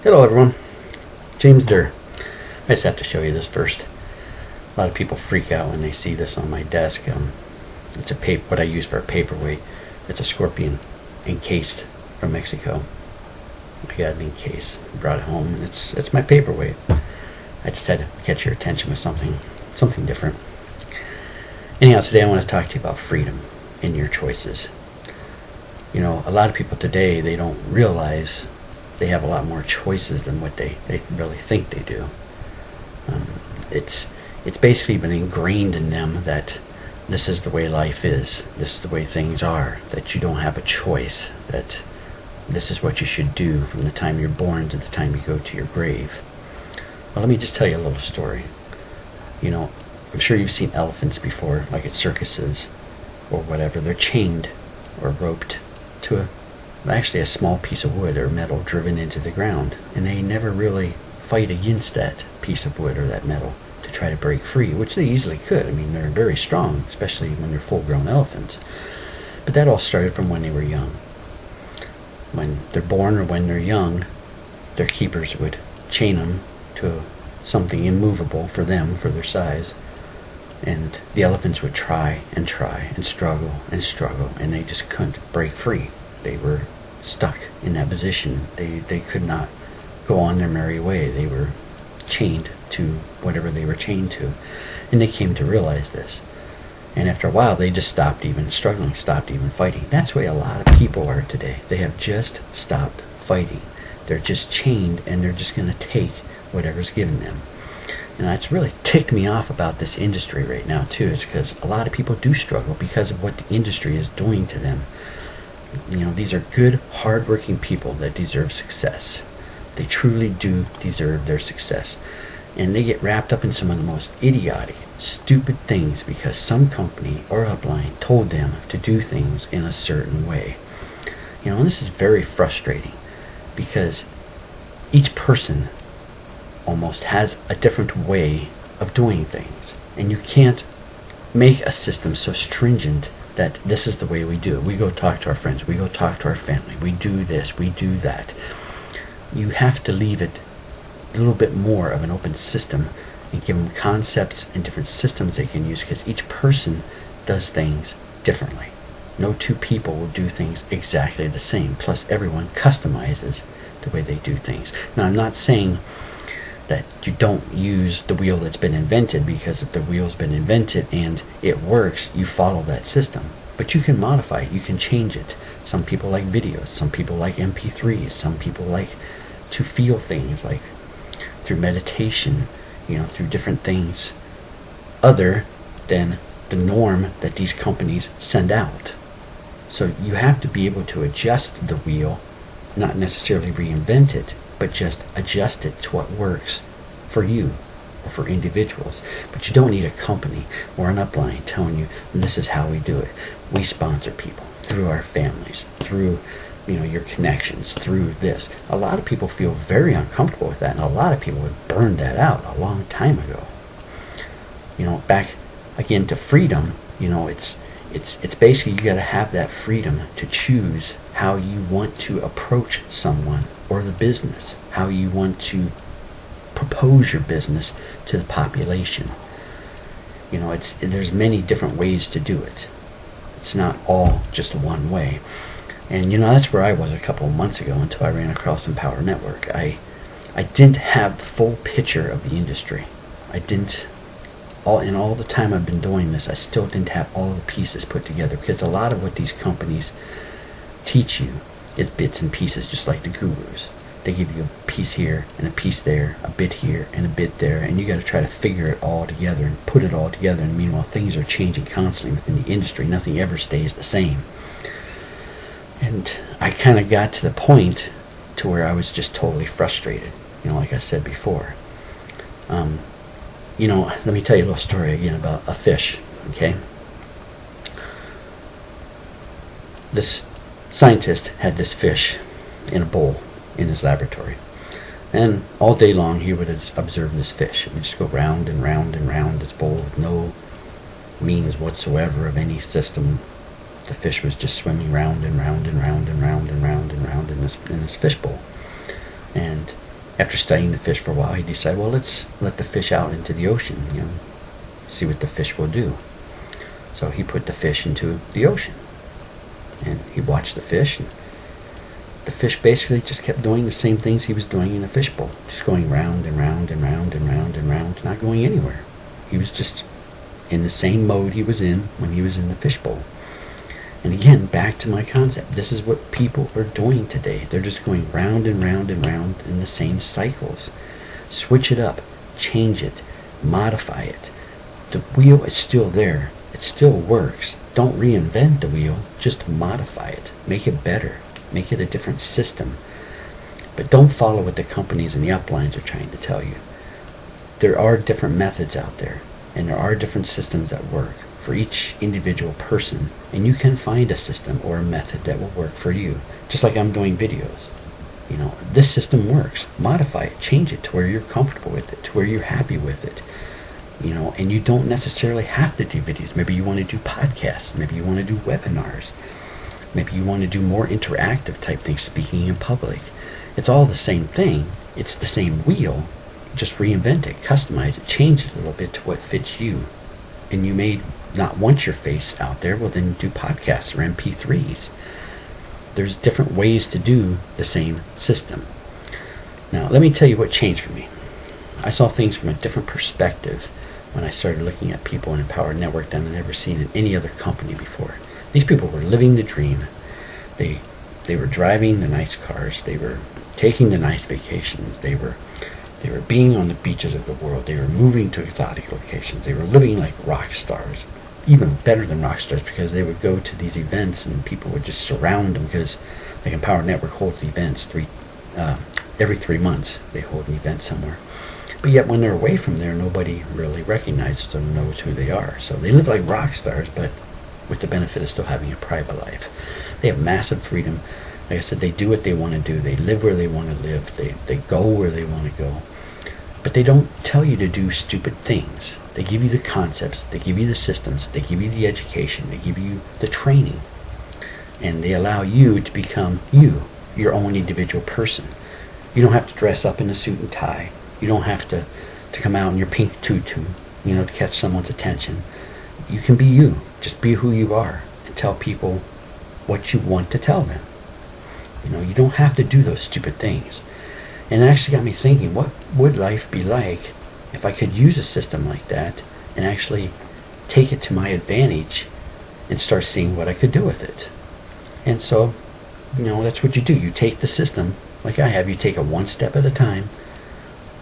Hello everyone, James Durr. I just have to show you this first. A lot of people freak out when they see this on my desk. It's what I use for a paperweight. It's a scorpion encased from Mexico. I got it encased, brought it home, and it's my paperweight. I just had to catch your attention with something different. Anyhow, today I want to talk to you about freedom in your choices. You know, a lot of people today, they don't realize they have a lot more choices than what they really think they do. It's basically been ingrained in them that this is the way life is, this is the way things are, that you don't have a choice, that this is what you should do from the time you're born to the time you go to your grave. Well, let me just tell you a little story. You know, I'm sure you've seen elephants before, like at circuses or whatever. They're chained or roped to actually a small piece of wood or metal driven into the ground, and they never really fight against that piece of wood or that metal to try to break free, which they easily could. I mean, they're very strong, especially when they're full-grown elephants. But that all started from when they were young. When they're born or when they're young, their keepers would chain them to something immovable for them, for their size, and the elephants would try and struggle, and they just couldn't break free. They were stuck in that position. They could not go on their merry way. They were chained to whatever they were chained to. And they came to realize this. And after a while, they just stopped even struggling, stopped even fighting. That's the way a lot of people are today. They have just stopped fighting. They're just chained, and they're just going to take whatever's given them. And that's really ticked me off about this industry right now, too, is because a lot of people do struggle because of what the industry is doing to them. You know, these are good, hard-working people that deserve success. They truly do deserve their success. And they get wrapped up in some of the most idiotic, stupid things because some company or upline told them to do things in a certain way. You know, and this is very frustrating because each person almost has a different way of doing things. And you can't make a system so stringent that this is the way we do it. We go talk to our friends, we go talk to our family, we do this, we do that. You have to leave it a little bit more of an open system and give them concepts and different systems they can use, because each person does things differently. No two people will do things exactly the same. Plus, everyone customizes the way they do things. Now, I'm not saying that you don't use the wheel that's been invented, because if the wheel's been invented and it works, you follow that system. But you can modify it, you can change it. Some people like videos, some people like MP3s, some people like to feel things, like through meditation, you know, through different things other than the norm that these companies send out. So you have to be able to adjust the wheel, not necessarily reinvent it, but just adjust it to what works for you or for individuals. But you don't need a company or an upline telling you this is how we do it. We sponsor people through our families, through, you know, your connections, through this. A lot of people feel very uncomfortable with that, and a lot of people have burned that out a long time ago. You know, back again to freedom, you know, it's basically you got to have that freedom to choose how you want to approach someone or the business, how you want to propose your business to the population. You know, there's many different ways to do it. It's not all just one way. And you know, that's where I was a couple of months ago until I ran across Empower Network. I didn't have the full picture of the industry. I didn't. In all the time I've been doing this, I still didn't have all the pieces put together, because a lot of what these companies teach you is bits and pieces, just like the gurus. They give you a piece here and a piece there, a bit here and a bit there, and you got to try to figure it all together and put it all together. And meanwhile, things are changing constantly within the industry. Nothing ever stays the same. And I kind of got to the point to where I was just totally frustrated, you know, like I said before. You know, let me tell you a little story again about a fish, okay? This scientist had this fish in a bowl in his laboratory. And all day long he would observe this fish. It would just go round and round and round its bowl with no means whatsoever of any system. The fish was just swimming round and round and round and round and round and round in this fishbowl. And After studying the fish for a while, he decided, well, let's let the fish out into the ocean, see what the fish will do. So he put the fish into the ocean, and he watched the fish, and the fish basically just kept doing the same things he was doing in a fishbowl, just going round and round and round and round and round, not going anywhere. He was just in the same mode he was in when he was in the fishbowl. And again, back to my concept, this is what people are doing today. They're just going round and round and round in the same cycles. Switch it up, change it, modify it. The wheel is still there. It still works. Don't reinvent the wheel, just modify it. Make it better. Make it a different system. But don't follow what the companies and the uplines are trying to tell you. There are different methods out there, and there are different systems that work for each individual person, and you can find a system or a method that will work for you. Just like I'm doing videos. This system works. Modify it, change it to where you're comfortable with it, to where you're happy with it. And you don't necessarily have to do videos. Maybe you want to do podcasts. Maybe you want to do webinars. Maybe you want to do more interactive type things, speaking in public. It's all the same thing. It's the same wheel. Just reinvent it, customize it, change it a little bit to what fits you. And you may not want your face out there, well then do podcasts or MP3s. There's different ways to do the same system. Now, let me tell you what changed for me. I saw things from a different perspective when I started looking at people in Empowered Network than I'd ever seen in any other company before. These people were living the dream. They were driving the nice cars. They were taking the nice vacations. They were being on the beaches of the world. They were moving to exotic locations. They were living like rock stars. Even better than rock stars, because they would go to these events and people would just surround them, because like Empowered Network holds events every 3 months. They hold an event somewhere. But yet when they're away from there, nobody really recognizes them, knows who they are. So they live like rock stars, but with the benefit of still having a private life. They have massive freedom. Like I said, they do what they want to do. They live where they want to live. They go where they want to go. But they don't tell you to do stupid things. They give you the concepts. They give you the systems. They give you the education. They give you the training. And they allow you to become you, your own individual person. You don't have to dress up in a suit and tie. You don't have to come out in your pink tutu, to catch someone's attention. You can be you. Just be who you are and tell people what you want to tell them. You don't have to do those stupid things. And it actually got me thinking, what would life be like if I could use a system like that and actually take it to my advantage and start seeing what I could do with it. And so, that's what you do. You take the system, like I have, you take it one step at a time.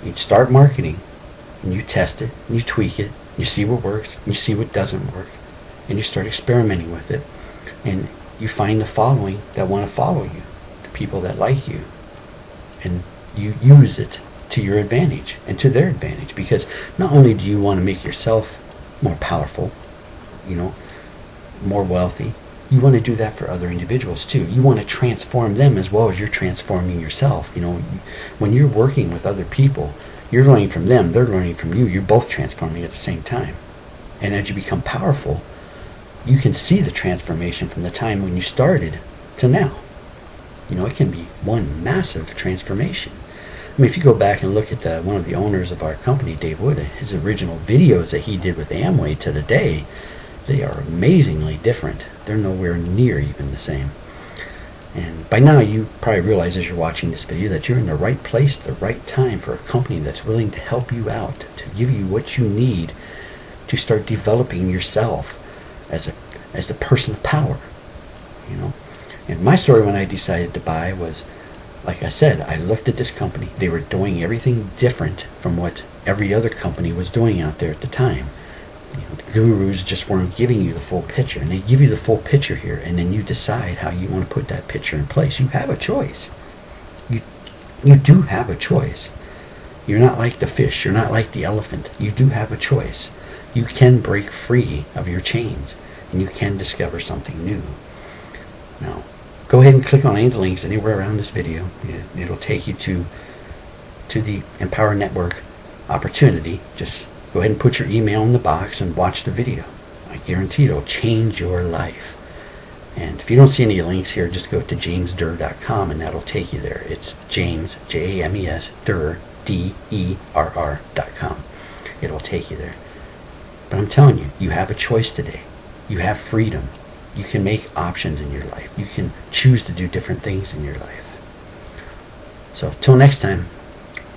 You start marketing, and you test it, and you tweak it, you see what works, and you see what doesn't work, and you start experimenting with it, and you find the following that want to follow you, the people that like you, and you use it to your advantage and to their advantage, because not only do you want to make yourself more powerful, more wealthy, you want to do that for other individuals too. You want to transform them as well as you're transforming yourself. When you're working with other people, you're learning from them, they're learning from you. You're both transforming at the same time. And as you become powerful, you can see the transformation from the time when you started to now. It can be one massive transformation. If you go back and look at one of the owners of our company, Dave Wood, his original videos that he did with Amway to the day, they are amazingly different. They're nowhere near even the same. And by now you probably realize as you're watching this video that you're in the right place at the right time for a company that's willing to help you out, to give you what you need to start developing yourself as the person of power. And my story when I decided to buy was, like I said, I looked at this company. They were doing everything different from what every other company was doing out there at the time. The gurus just weren't giving you the full picture, and they give you the full picture here, and then you decide how you want to put that picture in place. You have a choice. You do have a choice. You're not like the fish. You're not like the elephant. You do have a choice. You can break free of your chains, and you can discover something new. Now, go ahead and click on any of the links anywhere around this video. It'll take you to the Empower Network opportunity. Just go ahead and put your email in the box and watch the video. I guarantee it'll change your life. And if you don't see any links here, just go to jamesderr.com and that'll take you there. It's James, James, Derr, DERR.com. It'll take you there. But I'm telling you, you have a choice today. You have freedom. You can make options in your life. You can choose to do different things in your life. So till next time,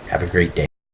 have a great day.